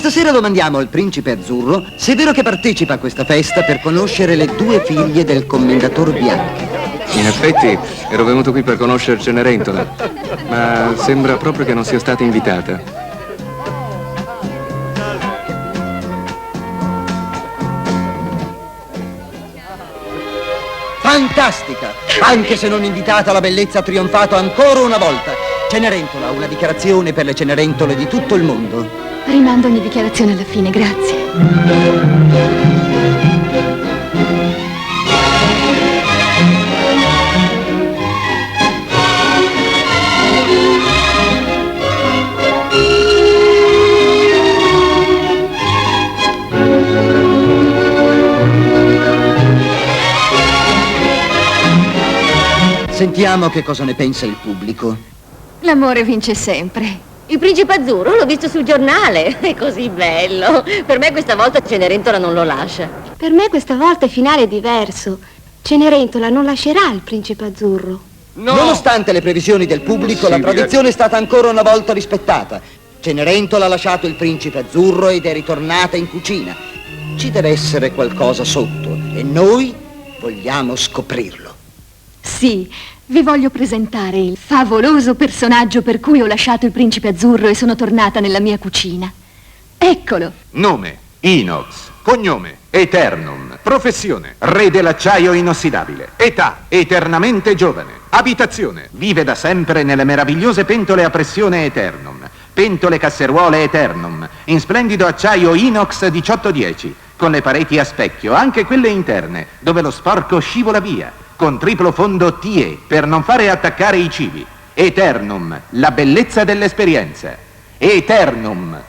Questa sera domandiamo al principe azzurro se è vero che partecipa a questa festa per conoscere le due figlie del commendator bianco. In effetti, ero venuto qui per conoscere Cenerentola, ma sembra proprio che non sia stata invitata. Fantastica! Anche se non invitata, la bellezza ha trionfato ancora una volta. Cenerentola, una dichiarazione per le Cenerentole di tutto il mondo. Rimando ogni dichiarazione alla fine, grazie. Sentiamo che cosa ne pensa il pubblico. L'amore vince sempre. Il principe azzurro l'ho visto sul giornale, è così bello. Per me questa volta Cenerentola non lo lascia. Per me questa volta il finale è diverso. Cenerentola non lascerà il principe azzurro. No! Nonostante le previsioni del pubblico, la tradizione è stata ancora una volta rispettata. Cenerentola ha lasciato il principe azzurro ed è ritornata in cucina. Ci deve essere qualcosa sotto e noi vogliamo scoprirlo. Sì, vi voglio presentare il favoloso personaggio per cui ho lasciato il principe azzurro e sono tornata nella mia cucina. Eccolo. Nome, Inox. Cognome, Eternum. Professione, re dell'acciaio inossidabile. Età, eternamente giovane. Abitazione, vive da sempre nelle meravigliose pentole a pressione Eternum. Pentole casseruole Eternum, in splendido acciaio inox 1810, con le pareti a specchio, anche quelle interne, dove lo sporco scivola via, con triplo fondo TE per non fare attaccare i cibi. Eternum, la bellezza dell'esperienza. Eternum.